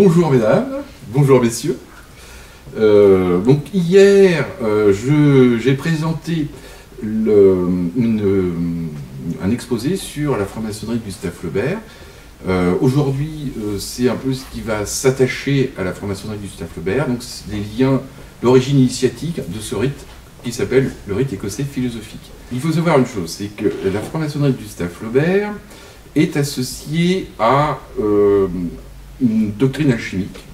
Bonjour mesdames, bonjour messieurs. Donc hier, j'ai présenté un exposé sur la franc-maçonnerie de Gustave Flaubert. Aujourd'hui, c'est un peu ce qui va s'attacher à la franc-maçonnerie de Gustave Flaubert, donc c'est les liens, l'origine initiatique de ce rite qui s'appelle le rite écossais philosophique. Il faut savoir une chose, c'est que la franc-maçonnerie de Gustave Flaubert est associée à une doctrine alchimique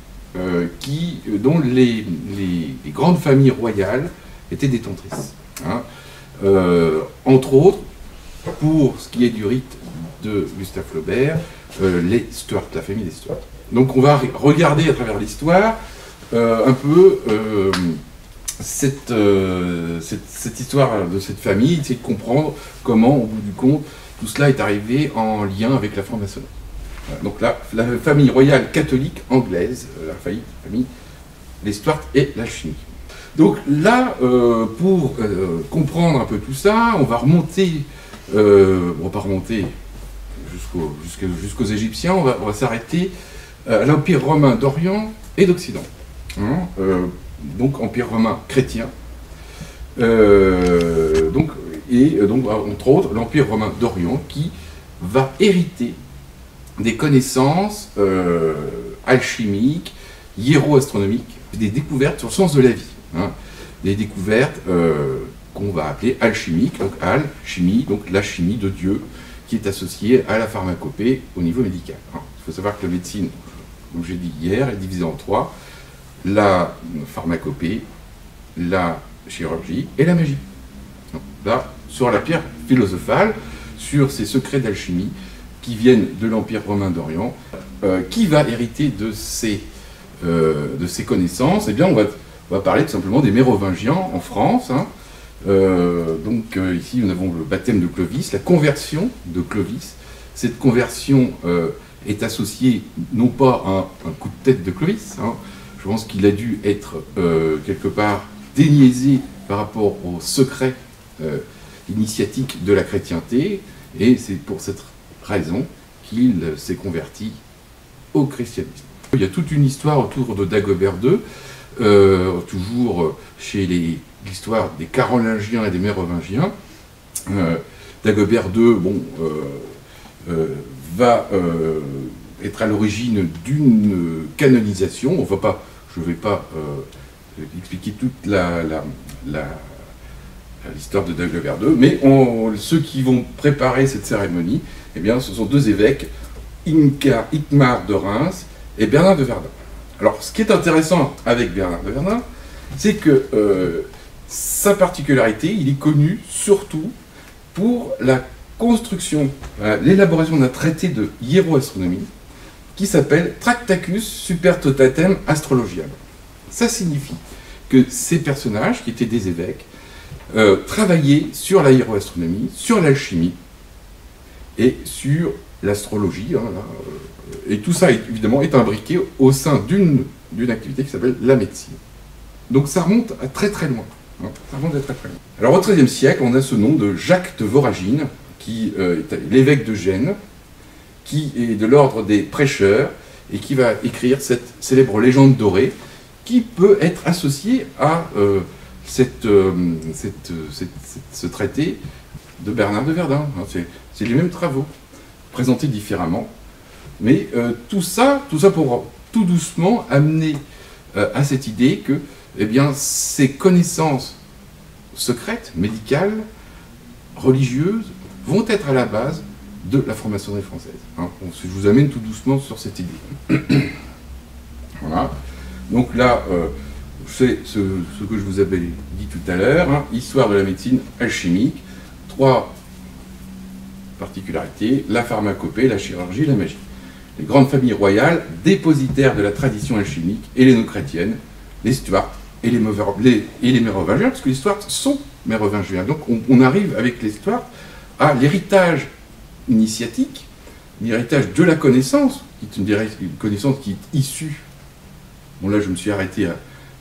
dont les grandes familles royales étaient détentrices. Entre autres, pour ce qui est du rite de Gustave Flaubert, les Stuart, la famille des Stuart. Donc on va regarder à travers l'histoire un peu cette histoire de cette famille, essayer de comprendre comment, au bout du compte, tout cela est arrivé en lien avec la franc-maçonnerie. Donc là, la famille royale catholique anglaise, la famille des Stuart et l'alchimie. Donc là, pour comprendre un peu tout ça, on va remonter, on va pas remonter jusqu'aux Égyptiens, on va s'arrêter à l'Empire romain d'Orient et d'Occident. Donc Empire romain chrétien. Donc entre autres l'Empire romain d'Orient qui va hériter des connaissances alchimiques, hiéro-astronomiques, des découvertes sur le sens de la vie. Des découvertes qu'on va appeler alchimiques, donc alchimie, donc la chimie de Dieu, qui est associée à la pharmacopée au niveau médical. Il faut savoir que la médecine, comme j'ai dit hier, est divisée en trois: la pharmacopée, la chirurgie et la magie. Donc, là, sur la pierre philosophale, sur ces secrets d'alchimie qui viennent de l'Empire romain d'Orient, qui va hériter de ces connaissances? Eh bien, on va parler tout simplement des Mérovingiens en France. Ici, nous avons le baptême de Clovis, la conversion de Clovis. Cette conversion est associée non pas à un coup de tête de Clovis. Je pense qu'il a dû être quelque part déniaisé par rapport au secret initiatique de la chrétienté, et c'est pour cette raison qu'il s'est converti au christianisme. Il y a toute une histoire autour de Dagobert II, toujours chez l'histoire des Carolingiens et des Mérovingiens. Dagobert II va être à l'origine d'une canonisation. Je ne vais pas expliquer toute l'histoire de Dagobert II, mais ceux qui vont préparer cette cérémonie, eh bien, ce sont deux évêques, Hitmar de Reims et Bernard de Verdun. Alors, ce qui est intéressant avec Bernard de Verdun, c'est que sa particularité, il est connu surtout pour la construction, l'élaboration d'un traité de hiéroastronomie qui s'appelle Tractatus Supertotatem Astrologiam. Ça signifie que ces personnages, qui étaient des évêques, travaillaient sur la hiéroastronomie, sur l'alchimie et sur l'astrologie, et tout ça évidemment est imbriqué au sein d'une activité qui s'appelle la médecine. Donc ça remonte à très très loin. Alors au XIIIe siècle, on a ce nom de Jacques de Voragine, qui est l'évêque de Gênes, qui est de l'ordre des prêcheurs, et qui va écrire cette célèbre légende dorée, qui peut être associée à ce traité de Bernard de Verdun. C'est les mêmes travaux, présentés différemment. Mais tout ça pour tout doucement amener à cette idée que ces connaissances secrètes, médicales, religieuses, vont être à la base de la franc-maçonnerie française. Je vous amène tout doucement sur cette idée. Voilà. Donc là, c'est ce que je vous avais dit tout à l'heure, histoire de la médecine alchimique, trois particularités: la pharmacopée, la chirurgie, la magie. Les grandes familles royales, dépositaires de la tradition alchimique helléno-chrétienne, les Stuart et les Mérovingiens, parce que les Stuart sont mérovingiens. Donc on arrive avec les Stuart à l'héritage initiatique, l'héritage de la connaissance, qui est une connaissance qui est issue, bon là je me suis arrêté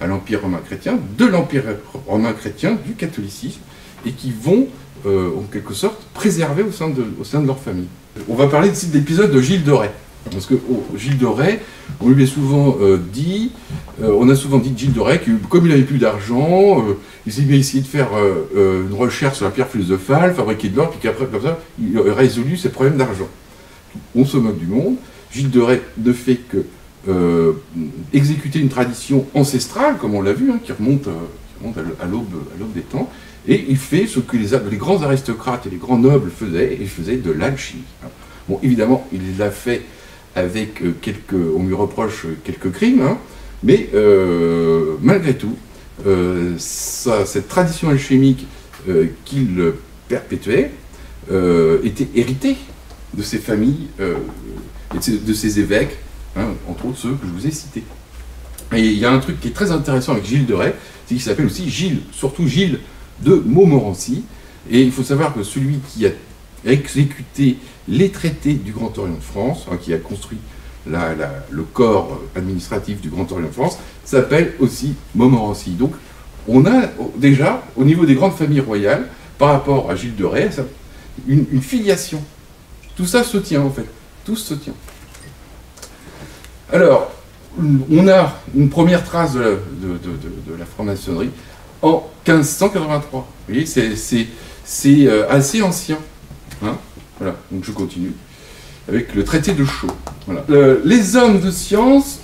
à l'Empire romain chrétien, de l'Empire romain chrétien, du catholicisme, et qui vont en quelque sorte préserver au sein de leur famille. On va parler ici de l'épisode de Gilles de Rais. Parce que Gilles de Rais, on lui a souvent dit, on a souvent dit de Gilles de Rais que comme il n'avait plus d'argent, il s'est bien essayé de faire une recherche sur la pierre philosophale, fabriquer de l'or, puis qu'après, comme ça, il aurait résolu ses problèmes d'argent. On se moque du monde. Gilles de Rais ne fait que exécuter une tradition ancestrale, comme on l'a vu, hein, qui remonte à l'aube des temps, et il fait ce que les grands aristocrates et les grands nobles faisaient, et ils faisaient de l'alchimie. Bon, évidemment, il l'a fait avec on lui reproche quelques crimes, hein, mais malgré tout, cette tradition alchimique qu'il perpétuait était héritée de ses familles et de ses évêques, hein, entre autres ceux que je vous ai cités. Et il y a un truc qui est très intéressant avec Gilles de Rais, c'est qu'il s'appelle aussi Gilles, surtout Gilles de Montmorency, et il faut savoir que celui qui a exécuté les traités du Grand Orient de France, hein, qui a construit le corps administratif du Grand Orient de France, s'appelle aussi Montmorency. Donc on a déjà, au niveau des grandes familles royales, par rapport à Gilles de Rais, une filiation. Tout ça se tient en fait, tout se tient. Alors, on a une première trace de la franc-maçonnerie en 1583. Vous voyez, c'est assez ancien. Hein, voilà, donc je continue avec le traité de Chaux. Voilà. Les hommes de science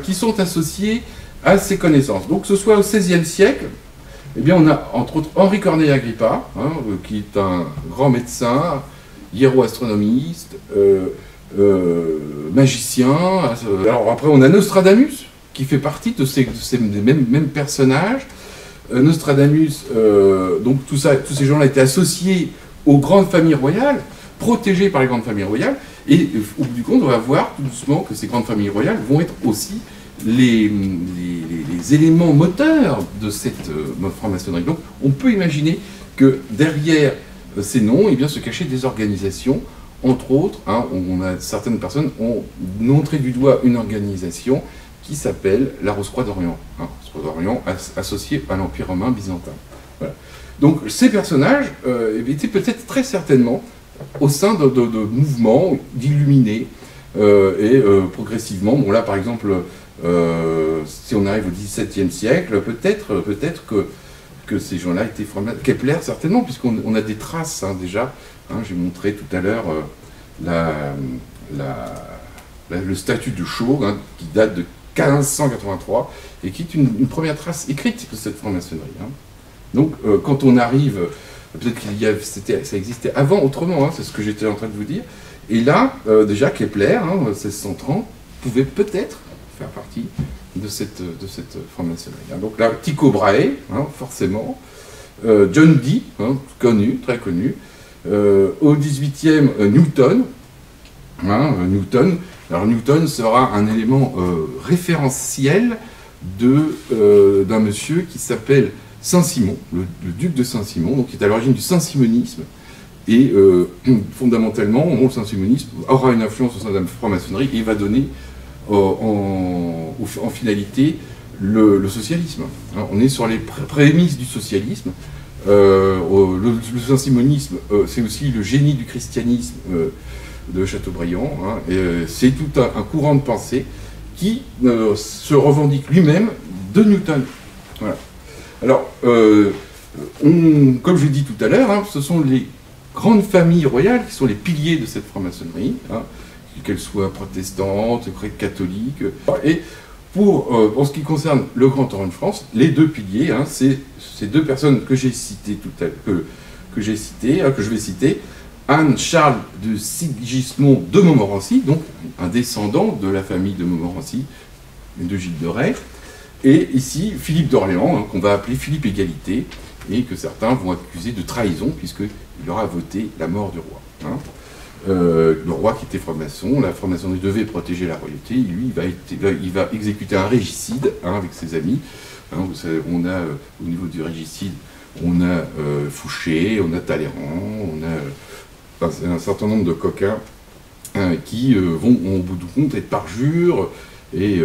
qui sont associés à ces connaissances. Donc, que ce soit au XVIe siècle, eh bien, on a entre autres Henri Corneille Agrippa, hein, qui est un grand médecin, hiéroastronomiste, magicien. Alors après, on a Nostradamus, qui fait partie de ces mêmes personnages. Nostradamus, donc tous ces gens-là étaient associés aux grandes familles royales, protégés par les grandes familles royales, et au bout du compte, on va voir tout doucement que ces grandes familles royales vont être aussi les éléments moteurs de cette franc-maçonnerie. Donc on peut imaginer que derrière ces noms, eh bien, se cachaient des organisations, entre autres, hein, certaines personnes ont montré du doigt une organisation qui s'appelle la Rose-Croix d'Orient, hein, Rose-Croix d'Orient associée à l'Empire romain byzantin. Voilà. Donc ces personnages étaient peut-être très certainement au sein de mouvements d'illuminés, et progressivement, bon là par exemple, si on arrive au XVIIe siècle, peut-être que ces gens-là étaient francs-maçons. Kepler certainement, puisqu'on a des traces, hein, déjà. Hein, j'ai montré tout à l'heure le statut de Chaux, hein, qui date de 1583, et qui est une première trace écrite de cette franc-maçonnerie. Hein. Donc, quand on arrive, peut-être ça existait avant autrement, hein, c'est ce que j'étais en train de vous dire, et là, déjà Kepler, hein, 1630, pouvait peut-être faire partie de cette franc-maçonnerie. Hein. Donc là, Tycho Brahe, hein, forcément, John Dee, hein, connu, très connu, au XVIIIe, Newton. Hein, Newton. Alors Newton sera un élément référentiel d'un monsieur qui s'appelle Saint-Simon, le duc de Saint-Simon, donc qui est à l'origine du saint-simonisme. Et fondamentalement, le saint-simonisme aura une influence au sein de la franc-maçonnerie et il va donner en finalité le socialisme. Hein, on est sur les prémices du socialisme. Le saint-simonisme, c'est aussi le génie du christianisme de Chateaubriand. Hein, c'est tout un courant de pensée qui se revendique lui-même de Newton. Voilà. Alors, comme je l'ai dit tout à l'heure, hein, ce sont les grandes familles royales qui sont les piliers de cette franc-maçonnerie, hein, qu'elles soient protestantes, catholiques. Et en ce qui concerne le Grand Orient de France, les deux piliers, hein, c'est ces deux personnes que j'ai citées tout à l'heure, que je vais citer, Anne-Charles de Sigismond de Montmorency, donc un descendant de la famille de Montmorency, de Gilles de Rais, et ici Philippe d'Orléans, hein, qu'on va appeler Philippe Égalité, et que certains vont accuser de trahison, puisqu'il aura voté la mort du roi. Hein. Le roi qui était franc-maçon, la franc-maçonnerie devait protéger la royauté, lui il va exécuter un régicide, hein, avec ses amis. Hein, vous savez, on a au niveau du régicide, on a Fouché, on a Talleyrand, on a un certain nombre de coquins, hein, qui vont au bout du compte être parjure et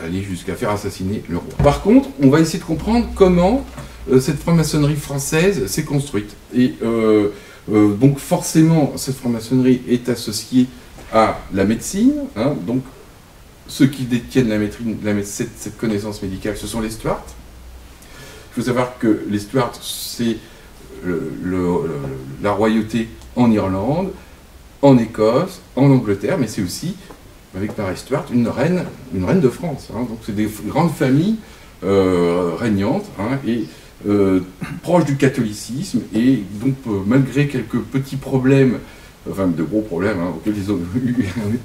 aller jusqu'à faire assassiner le roi. Par contre, on va essayer de comprendre comment cette franc-maçonnerie française s'est construite. Et donc forcément, cette franc-maçonnerie est associée à la médecine, hein, donc ceux qui détiennent cette connaissance médicale, ce sont les Stuarts. Il faut savoir que les Stuarts, c'est la royauté en Irlande, en Écosse, en Angleterre, mais c'est aussi, avec Marie Stuart, une reine de France. Hein. Donc c'est des grandes familles régnantes, hein, et proches du catholicisme, et donc malgré quelques petits problèmes, enfin de gros problèmes, hein, auxquels ils ont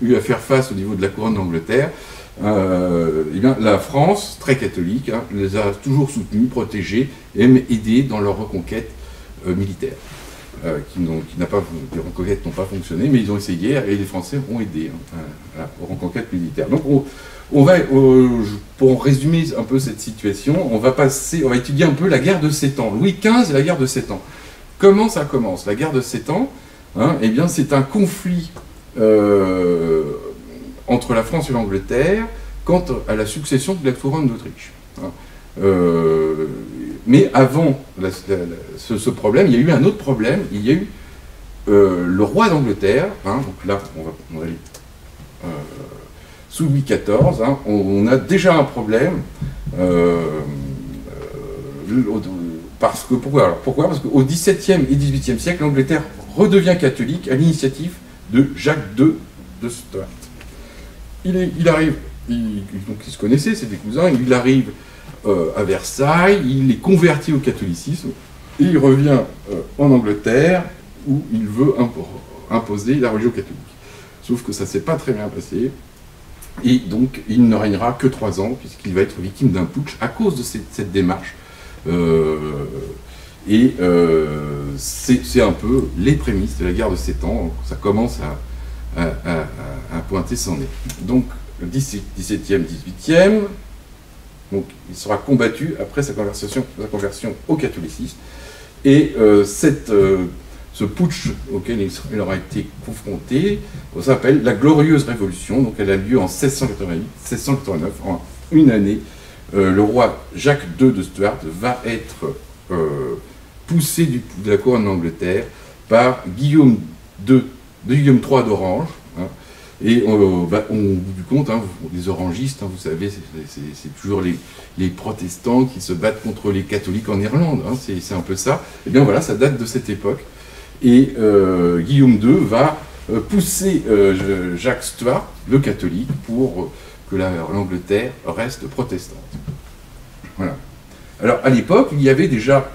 eu à faire face au niveau de la couronne d'Angleterre, eh bien, la France, très catholique, hein, les a toujours soutenus, protégés, et même aidés dans leur reconquête militaire. Les reconquêtes n'ont pas fonctionné, mais ils ont essayé et les Français ont aidé, hein, aux reconquêtes militaires. Donc pour résumer un peu cette situation, on va étudier un peu la guerre de 7 ans, Louis XV et la guerre de 7 ans. Comment ça commence? La guerre de 7 ans, hein, eh bien, c'est un conflit entre la France et l'Angleterre quant à la succession de la couronne d'Autriche. Hein. Mais avant ce problème, il y a eu un autre problème. Il y a eu le roi d'Angleterre, hein, donc là, on va aller sous Louis XIV, hein, on a déjà un problème. Pourquoi? Parce qu'au XVIIe et XVIIIe siècle, l'Angleterre redevient catholique à l'initiative de Jacques II de Stuart. Il arrive, donc ils se connaissaient, c'est des cousins, il arrive à Versailles, il est converti au catholicisme, et il revient en Angleterre, où il veut imposer la religion catholique. Sauf que ça ne s'est pas très bien passé, et donc il ne régnera que 3 ans, puisqu'il va être victime d'un putsch à cause de cette démarche. C'est un peu les prémices de la guerre de 7 ans, ça commence à pointer son nez. Donc, 17e, 18e, donc il sera combattu après sa conversion au catholicisme. Et ce putsch auquel il aura été confronté s'appelle la Glorieuse Révolution. Donc elle a lieu en 1688-1689, en une année. Le roi Jacques II de Stuart va être poussé de la couronne d'Angleterre par Guillaume III d'Orange. Hein, et au bout du compte, hein, les orangistes, hein, vous savez, c'est toujours les protestants qui se battent contre les catholiques en Irlande. Hein, c'est un peu ça. Et bien voilà, ça date de cette époque. Et Guillaume II va pousser Jacques Stuart, le catholique, pour que l'Angleterre reste protestante. Voilà. Alors, à l'époque, il y avait déjà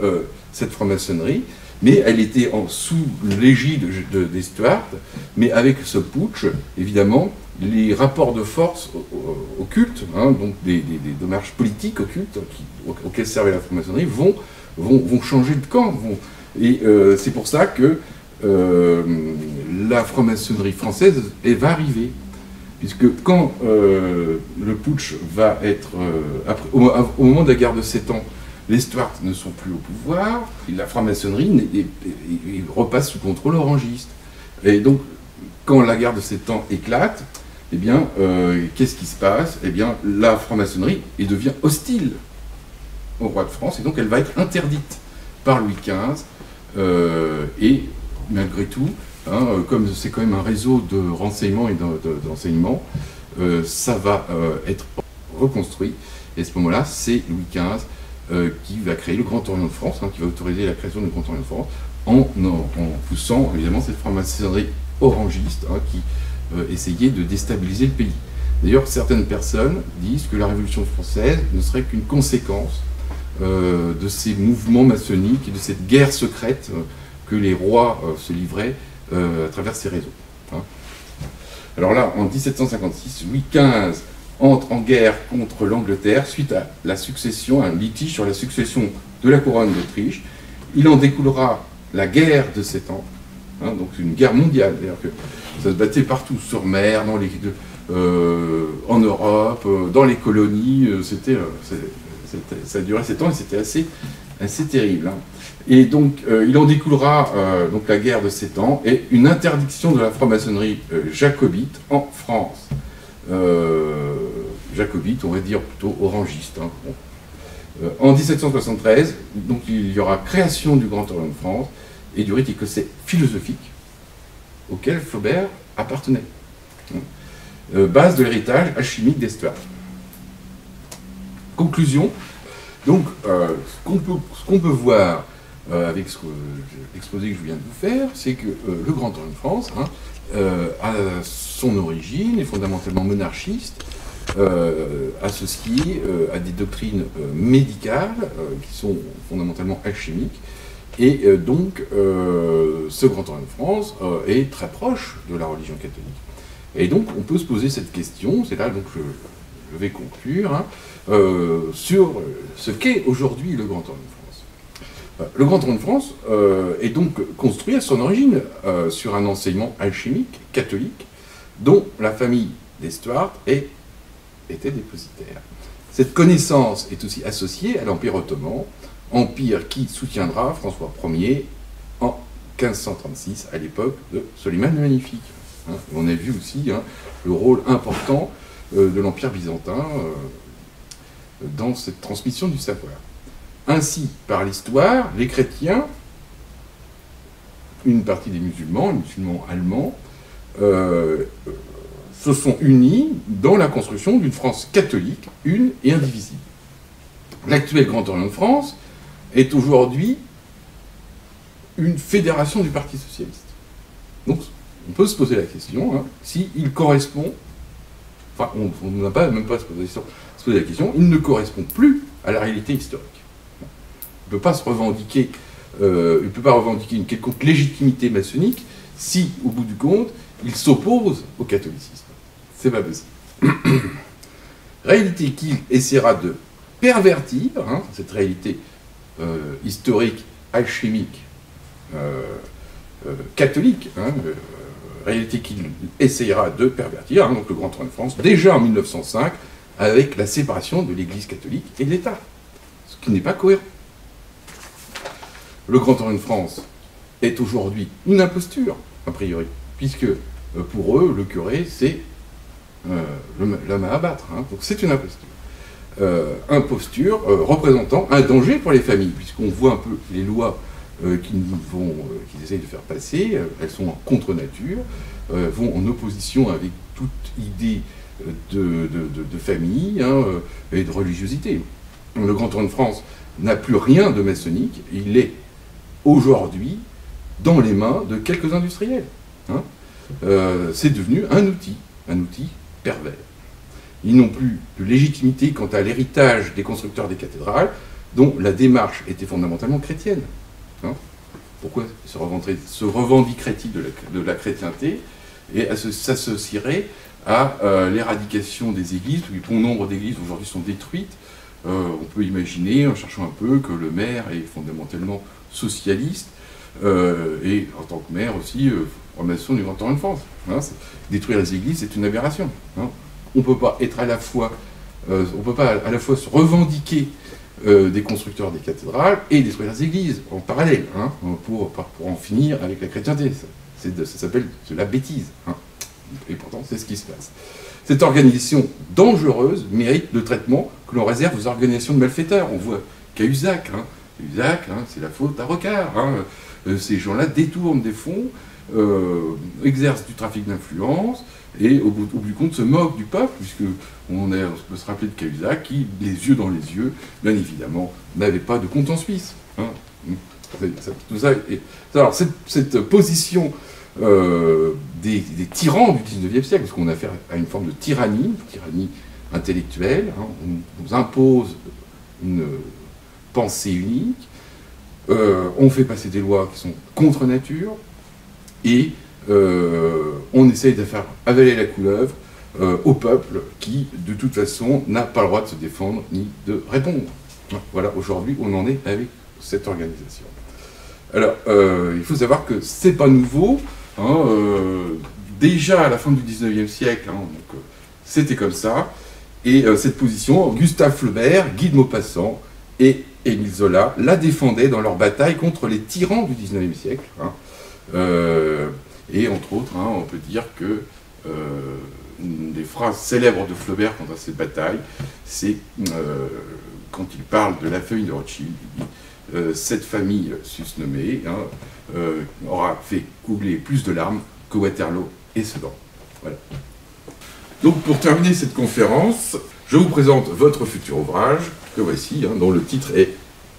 cette franc-maçonnerie, mais elle était sous l'égide des Stuarts, mais avec ce putsch, évidemment, les rapports de force occultes, hein, donc des démarches politiques occultes auxquelles servait la franc-maçonnerie, vont changer de camp. Et c'est pour ça que la franc-maçonnerie française va arriver. Puisque quand le putsch va être... au moment de la guerre de 7 ans, les Stuarts ne sont plus au pouvoir, la franc-maçonnerie repasse sous contrôle orangiste. Et donc, quand la guerre de 7 ans éclate, eh bien, qu'est-ce qui se passe? Eh bien, la franc-maçonnerie devient hostile au roi de France, et donc elle va être interdite par Louis XV, et malgré tout, hein, comme c'est quand même un réseau de renseignements et d'enseignement, ça va être reconstruit. Et à ce moment-là, c'est Louis XV qui va créer le Grand Orient de France, hein, qui va autoriser la création du Grand Orient de France, en poussant évidemment cette franc-maçonnerie orangiste, hein, qui essayait de déstabiliser le pays. D'ailleurs, certaines personnes disent que la Révolution française ne serait qu'une conséquence de ces mouvements maçonniques et de cette guerre secrète que les rois se livraient à travers ces réseaux. Hein. Alors là, en 1756, Louis XV entre en guerre contre l'Angleterre suite à la succession, un litige sur la succession de la couronne d'Autriche. Il en découlera la guerre de 7 ans, hein, donc une guerre mondiale, c'est-à-dire que ça se battait partout, sur mer, en Europe, dans les colonies, ça a duré 7 ans et c'était assez terrible. Hein. Et donc, il en découlera donc la guerre de 7 ans et une interdiction de la franc-maçonnerie jacobite en France. Jacobite, on va dire plutôt orangiste. Hein. Bon. En 1773, donc, il y aura création du Grand Orient de France et du rite écossais philosophique auquel Flaubert appartenait. base de l'héritage alchimique des Stuarts. Conclusion, donc ce qu'on peut voir avec l'exposé que je viens de vous faire, c'est que le Grand Orient de France a son origine, est fondamentalement monarchiste, associé à des doctrines médicales qui sont fondamentalement alchimiques, et donc ce Grand Orient de France est très proche de la religion catholique. Et donc on peut se poser cette question, c'est là donc je vais conclure, sur ce qu'est aujourd'hui le Grand Orient de France. Le Grand Orient de France est donc construit à son origine sur un enseignement alchimique catholique dont la famille des Stuarts était dépositaire. Cette connaissance est aussi associée à l'Empire ottoman, empire qui soutiendra François Ier en 1536, à l'époque de Soliman le Magnifique. On a vu aussi le rôle important de l'Empire byzantin dans cette transmission du savoir. Ainsi, par l'histoire, les chrétiens, une partie des musulmans, les musulmans allemands, se sont unis dans la construction d'une France catholique, une et indivisible. L'actuel Grand Orient de France est aujourd'hui une fédération du Parti socialiste. Donc, on peut se poser la question s'il correspond, enfin, on n'a pas même pas à se poser la question, il ne correspond plus à la réalité historique. Il ne peut pas se revendiquer, une quelconque légitimité maçonnique si, au bout du compte, il s'oppose au catholicisme. C'est pas possible. Réalité qu'il essaiera de pervertir, cette réalité historique, alchimique, catholique, réalité qu'il essayera de pervertir, donc le Grand Orient de France, déjà en 1905, avec la séparation de l'Église catholique et de l'État, ce qui n'est pas cohérent. Le Grand Orient de France est aujourd'hui une imposture, a priori, puisque pour eux, le curé, c'est l'homme à abattre, donc c'est une imposture. Représentant un danger pour les familles, puisqu'on voit un peu les lois qu'ils essayent de faire passer, elles sont en contre-nature, vont en opposition avec toute idée de famille et de religiosité. Le Grand Orient de France n'a plus rien de maçonnique, il est aujourd'hui dans les mains de quelques industriels. C'est devenu un outil pervers. Ils n'ont plus de légitimité quant à l'héritage des constructeurs des cathédrales, dont la démarche était fondamentalement chrétienne. Pourquoi se revendiquerait-il de la chrétienté et s'associerait à l'éradication des églises, où bon nombre d'églises aujourd'hui sont détruites. On peut imaginer, en cherchant un peu, que le maire est fondamentalement socialiste, et en tant que maire aussi, franc-maçon du Grand Orient de France. Détruire les églises, c'est une aberration. On ne peut pas être à la fois se revendiquer des constructeurs des cathédrales et détruire les églises en parallèle, pour en finir avec la chrétienté. Ça s'appelle de la bêtise. Et pourtant, c'est ce qui se passe. Cette organisation dangereuse mérite le traitement que l'on réserve aux organisations de malfaiteurs. On voit Cahuzac. Cahuzac, c'est la faute à Rocard. Ces gens-là détournent des fonds, exercent du trafic d'influence, et au bout du compte se moquent du peuple, puisqu'on peut se rappeler de Cahuzac qui, les yeux dans les yeux, bien évidemment, n'avait pas de compte en Suisse. Alors, cette position des tyrans du XIXe siècle, parce qu'on a affaire à une forme de tyrannie intellectuelle, on nous impose une pensée unique, on fait passer des lois qui sont contre nature, et on essaye de faire avaler la couleuvre au peuple qui, de toute façon, n'a pas le droit de se défendre ni de répondre. Voilà, aujourd'hui, on en est avec cette organisation. Alors, il faut savoir que c'est pas nouveau. Déjà à la fin du XIXe siècle, c'était comme ça. Et cette position, Gustave Flaubert, Guy de Maupassant et Émile Zola la défendaient dans leur bataille contre les tyrans du XIXe siècle. Et entre autres, on peut dire que une des phrases célèbres de Flaubert quant à cette bataille, c'est quand il parle de la famille de Rothschild, il dit cette famille susnommée aura fait couler plus de larmes que Waterloo et Sedan. Voilà. Donc pour terminer cette conférence, je vous présente votre futur ouvrage, que voici, dont le titre est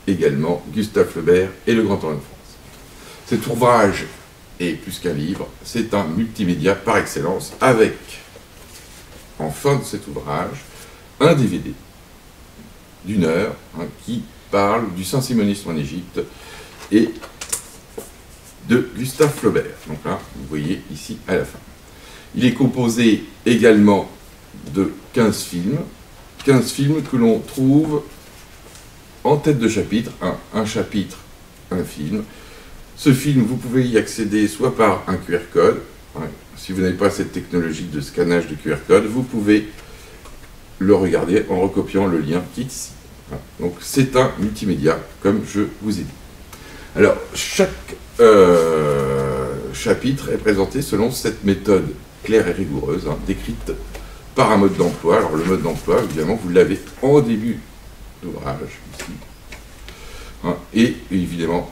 également Gustave Flaubert et le Grand Orient de France. Cet ouvrage est plus qu'un livre, c'est un multimédia par excellence, avec, en fin de cet ouvrage, un DVD d'une heure qui parle du saint-simonisme en Égypte et de Gustave Flaubert. Donc là, vous voyez ici à la fin. Il est composé également de 15 films que l'on trouve en tête de chapitre, un chapitre, un film. Ce film, vous pouvez y accéder soit par un QR code, si vous n'avez pas cette technologie de scannage de QR code, vous pouvez le regarder en recopiant le lien qui est ici. Donc c'est un multimédia, comme je vous ai dit. Alors, chaque chapitre est présenté selon cette méthode claire et rigoureuse, décrite par un mode d'emploi. Alors le mode d'emploi, évidemment, vous l'avez en début d'ouvrage, ici. Et évidemment,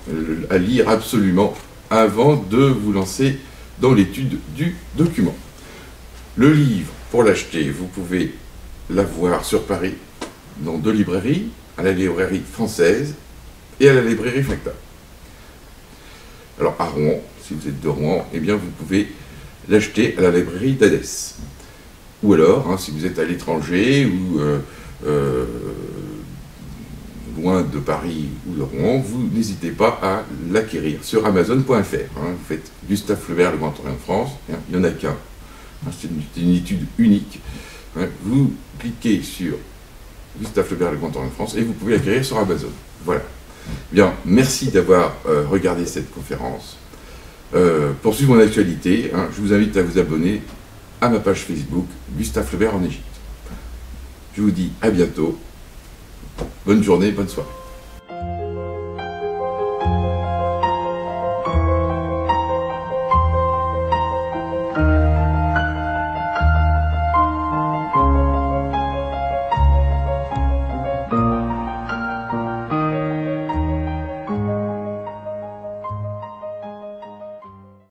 à lire absolument avant de vous lancer dans l'étude du document. Le livre, pour l'acheter, vous pouvez l'avoir sur Paris, dans 2 librairies, à la librairie française et à la librairie Facta. Alors à Rouen, si vous êtes de Rouen, eh bien vous pouvez l'acheter à la librairie d'Adès. Ou alors, si vous êtes à l'étranger ou loin de Paris ou de Rouen, vous n'hésitez pas à l'acquérir sur Amazon.fr. Vous faites Gustave Flaubert, le Grand Orient de France, il n'y en a qu'un. C'est une étude unique. Vous cliquez sur Gustave Flaubert, le Grand Orient de France, et vous pouvez l'acquérir sur Amazon. Voilà. Bien, merci d'avoir regardé cette conférence. Pour suivre mon actualité, je vous invite à vous abonner à ma page Facebook, Gustave Flaubert en Égypte. Je vous dis à bientôt. Bonne journée, bonne soirée.